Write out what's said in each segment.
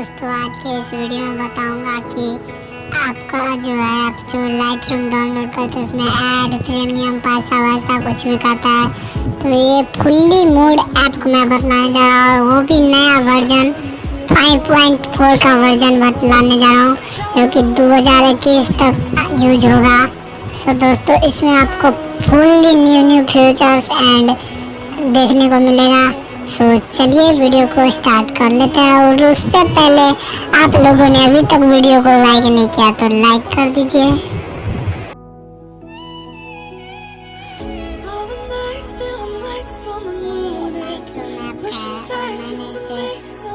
दोस्तों आज के इस वीडियो में बताऊंगा कि आपका जो है आप जो लाइटरूम डाउनलोड करते हैं उसमें ऐड प्रीमियम पैसा वैसा कुछ भी खाता है। तो ये फुल्ली मोड ऐप को मैं बतलाने जा रहा हूँ और वो भी नया वर्जन 5.4 का वर्जन बतलाने जा रहा हूँ जो कि 2021 तक यूज होगा। सो दोस्तों इसमें आपको फुल्ली न्यू फीचर्स एंड देखने को मिलेगा। सो चलिए वीडियो को स्टार्ट कर लेते हैं और उससे पहले आप लोगों ने अभी तक वीडियो को लाइक नहीं किया तो लाइक कर दीजिए।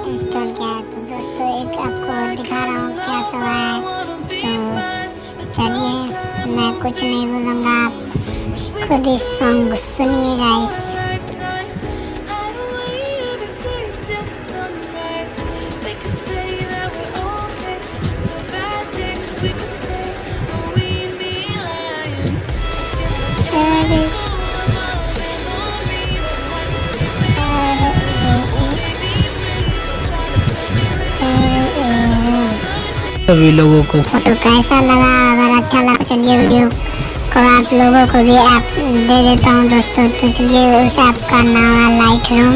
इंस्टॉल किया है तो दोस्तों एक आपको दिखा रहा हूँ क्या सब है। सो चलिए मैं कुछ नहीं बोलूँगा, आप खुद ही सॉन्ग सुनिए गाइस। सभी लोगों को फोटो कैसा लगा, अगर अच्छा लगा चलिए वीडियो को आप लोगों को भी ऐप दे देता हूँ दोस्तों। तो चलिए उस ऐप का नाम है लाइटरूम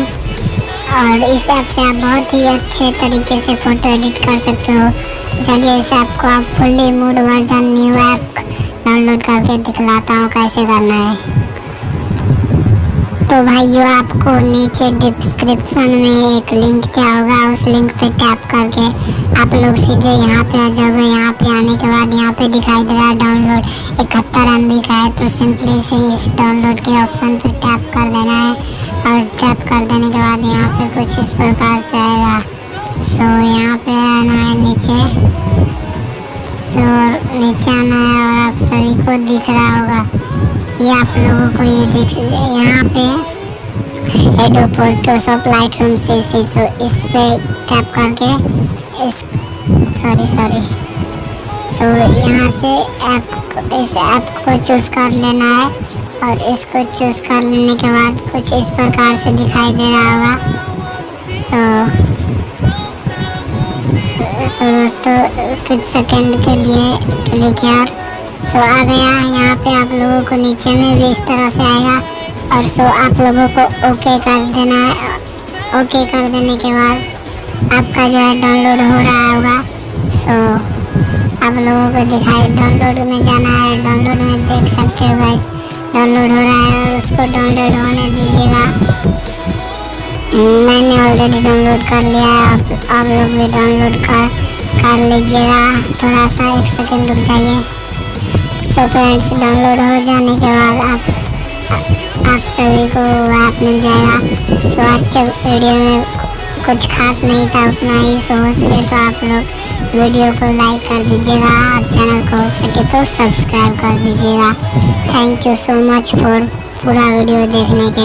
और इस ऐप से आप बहुत ही अच्छे तरीके से फ़ोटो एडिट कर सकते हो। तो चलिए इस ऐप को आप fully mode version new app download करके दिखलाता हूँ कैसे करना है। तो भाइयों आपको नीचे डिस्क्रिप्शन में एक लिंक दिया होगा, उस लिंक पे टैप करके आप लोग सीधे यहाँ पे आ जाओगे। यहाँ पे आने के बाद यहाँ पे दिखाई दे रहा है डाउनलोड 71 MB का है। तो सिंपली से इस डाउनलोड के ऑप्शन पे टैप कर देना है और टैप कर देने के बाद यहाँ पे कुछ इस प्रकार से आएगा। सो यहाँ पे आना है नीचे, नीचे आना है और आप सभी को दिख रहा होगा ये आप लोगों को ये दिख यहाँ पे एडो फोटोशॉप लाइटरूम से सो इस पे टैप करके सो यहाँ से इस ऐप को चूज़ कर लेना है और इसको चूज़ कर लेने के बाद कुछ इस प्रकार से दिखाई दे रहा होगा। सो दोस्तों कुछ सेकंड के लिए क्लिक यार। सो आ गया यहाँ पे आप लोगों को नीचे में भी इस तरह से आएगा और सो आप लोगों को ओके कर देना है। ओके कर देने के बाद आपका जो है डाउनलोड हो रहा होगा। सो आप लोगों को दिखाई डाउनलोड में जाना है, डाउनलोड में देख सकते हो गाइस डाउनलोड हो रहा है और उसको डाउनलोड होने दीजिएगा। मैंने ऑलरेडी डाउनलोड कर लिया है, आप लोग भी डाउनलोड कर लीजिएगा। थोड़ा सा 1 सेकंड रुक जाइए। सो फ्रेंड्स डाउनलोड हो जाने के बाद आप सभी को ऐप मिल जाएगा। सो आज के वीडियो में कुछ खास नहीं था, उतना ही। सो हो सके तो आप लोग वीडियो को लाइक कर दीजिएगा और चैनल को हो सके तो सब्सक्राइब कर दीजिएगा। Thank you so much for पूरा वीडियो देखने के